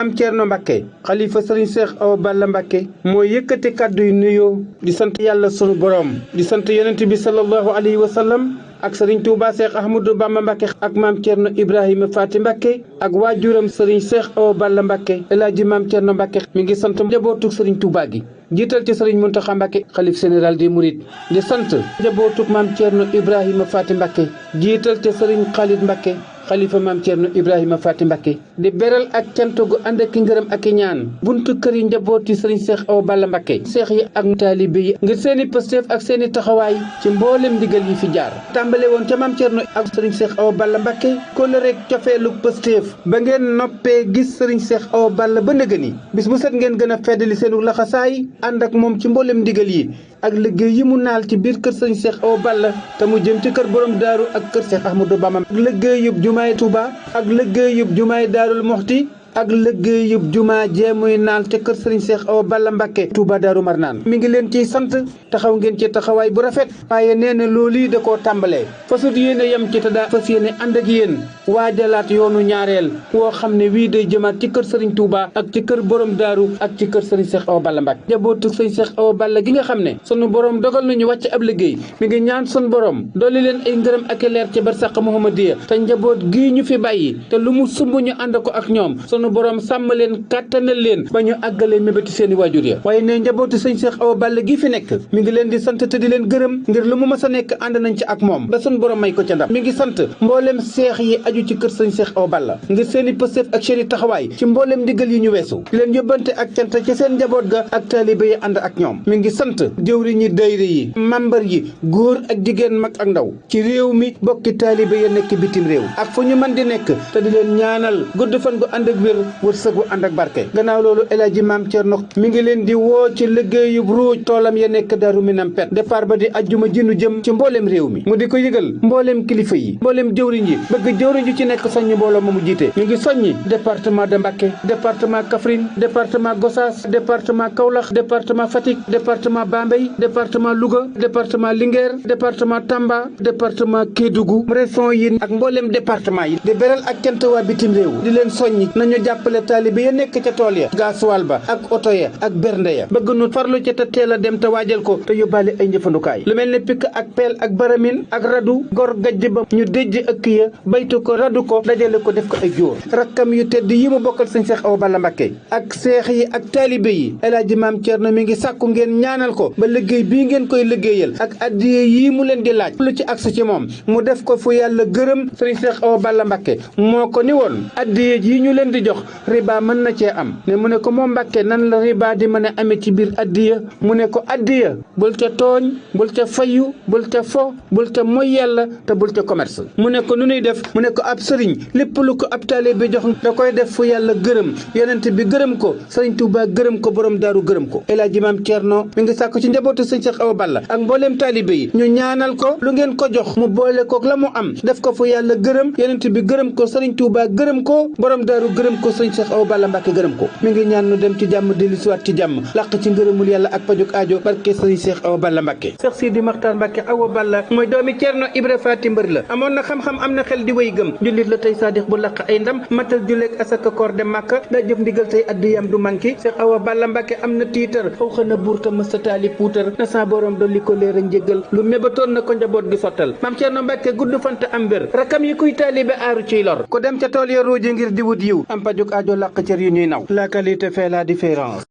Maam Thierno Mbacke xalifa sëriñ Cheikh Awa Balla Mbacke moo yëkkati kàddu yu nuyoo di sant yàlla sunu borom di sant yonent bi sallallahu alayhi wa sallam ak sëriñ Touba Cheikh Ahmadou Bamba Mbacke ak maam Thierno Ibrahima Faty Mbacke ak waajuram sëriñ Cheikh Awa Balla Mbacke El Hadji maam Thierno Mbacke mi ngi sant njabootug sëriñ Touba gi jiital ci sëriñ Mountakha Mbacke xalif général des Mourides di sant njabootug maam Thierno Ibrahima Faty Mbacke jiital ci sëriñ Khalid Mbacke xalifa maam Thierno Ibrahima Faty Mbacke di beral ak cant gu ànd ak ngërëm ak ñaan buntu kër yi njabooti sëriñ Cheikh Awa Balla Mbacke seex yi ak taalibe yi ngir seeni pësteef ak seeni taxawaay ci mboolem ndigal yi fi jaar tàmbale woon ca maam Thierno ak sëriñ Cheikh Awa Balla Mbacke kóllëre ak cofeelu pësteef ba ngeen noppee gis sëriñ Cheikh Awa Balla ba nëgëni bis bu set ngeen gën a feddali seenu laxasaay ànd ak moom ci mboolem ndigal yi ak liggéey yi mu naal ci biir kër sëriñ Cheikh Awa Balla te mu jëm ci kër borom daaru ak kër Cheikh Ahmadou Bamba ak liggéey yub jumaay Touba ak liggéey yub jumaay Daarul Muxti ak liggéey yub jumaa jeemuy naal ca kër sëriñ Cheikh Awa Balla Mbacke Touba Daaru Marnaan mi ngi leen ciy sant taxaw ngeen ci taxawaay bu rafet waaye nee na loolu yi da koo tàmbalee fasut yéene yem ci te daa fas yéene ànd ak yéen waajalaat yoonu ñaareel woo xam ne wii day jëmaat ci kër sëriñ Touba ak ci kër borom daaru ak ci kër sëriñ Cheikh Awa Balla Mbacke njabootu sëriñ Cheikh Awa Balla gi nga xam ne sunu borom dogal nañu wàcc ab liggéey mi ngi ñaan sunu borom dolli leen ay ngërëm ak leer ci barsàq Muhammadiya te njaboot gii ñu fi bàyyi te lu mu sumb ñu ànd ko ak ñoom sunu borom sàmm leen kàttanal leen ba ñu àggalee mébéti seeni waajur ya waaye ne njabootu sëñ Cheikh Awa Balla gi fi nekk mi ngi leen di sant te di leen gërëm ngir lu mu mës a nekk ànd nañ ci ak moom ba sunu borom may ko ca ndam mi ngi sant mboolem seex yi aju ci kër sëñ Cheikh Awa Balla ngir seeni pëstef ak seeni taxawaay ci mboolem ndigal yi ñu weesu di leen yóbbante ak cant ci seen njaboot ga ak taalibe yi ànd ak ñoom mi ngi sant jëwriñ yi dayre yi membar yi góor ak jigéen mag ak ndaw ci réew mi bokki taalibe ya nekk bitim réew ak fu ñu mën di nekk te di leen ñaanal gudd fan gu ànd ak wér wërsëg gu ànd ak barke gannaaw loolu El Hadji maam Thierno mi ngi leen di woo ci liggéeyub ruuj toolam ya nekk Daaru Minam Pet départ ba di ajjuma jinu jëm ci mbooleem réew mi mu di ko yëgal mbooleem kilifa yi mbooleem jëwriñ yi bëgg jëwriñ ji ci nekk soññi mbooloo ma mu jiite ñu ngi soññi département de Mbacké département Kaffrine département Gossas département Kaolack département Fatick département Bambey département Louga département Linguère département Tamba département Kédougou région yi ak mbooleem département yi di beral ak cant waa bitim réew di leen soññi nañu jàppale taalibe ya nekk ca tool ya gaasuwaal ba ak oto ya ak bernde ya bëgg nu farlu ci te teel a dem te waajal ko te yóbbaale ay njëfandukaay lu mel ne pikk ak peel ak baramin ak radu gor gajj ba ñu déjj ëkk ya baytu ko radu ko dajale ko def ko ay jóor rakkam yu tedd yi mu bokkal sëñ Cheikh Awa Balla Mbacke ak seex yi ak taalibe yi El Hadji maam Thierno mi ngi sàkku ngeen ñaanal ko ba liggéey bii ngeen koy liggéeyal ak addiye yii mu leen di laaj lu ci agsi ci moom mu def ko fu yàlla gërëm sëñ Cheikh Awa Balla Mbacke moo ko ni woon addiye yi ñu leen di jox riba mën na cee am ne mu ne ko moom Mbàkke nan la riba di mën a amee ci biir addiya mu ne ko addiya bul ca tooñ bul ca fayu bul ca fo bul ca moy yàlla te bul ca commerce mu ne ko nu nuy def mu ne ko ab sëriñ lépp lu ko ab taalibe bi jox da koy def fu yàlla gërëm yonent bi gërëm ko sëriñ Tuubaa gërëm ko borom daaru gërëm ko El Hadji maam Thierno mi ngi sàkk ci njabootu sëñ Cheikh Awa Balla ak mbooleem taalibe yi ñu ñaanal ko lu ngeen ko jox mu boole kook la mu am def ko fu yàlla gërëm yonent bi gërëm ko sëriñ Tuubaa gërëm ko borom daaru gërëm ko sëñ Cheikh Awa Balla Mbacke gërëm ko mi ngi ñaan nu dem ci jàmm dellu siwaat ci jàmm làq ci ngërëmul yàlla ak pajuk aajo barke sëriñ Cheikh Awa Balla Mbacke Cheikh Sidi Makhtar Mbacke Awa Balla mooy doomi Thierno Ibra Faty mbër la amoon na xam-xam am na xel di way gëm jullit la tey saadix bu làq ay ndam matal julleeg asaka koor dem Màkka daa jëf ndigal tey addiyam du manki Cheikh Awa Balla Mbacke am na tiitar xaw xana buur ta mësta taali puutar na sa borom dolli ko leer a njëggal lu mébatoon na ko njaboot gi sottal maam Thierno Mbacke gudd fanta am wér rakam yi kuy taalibe aaru ciy lor ko dem ca tool ya ruuji ngir di wut yiw am pajuk aajo làq cër yu ñuy naw la qualité fait la différence.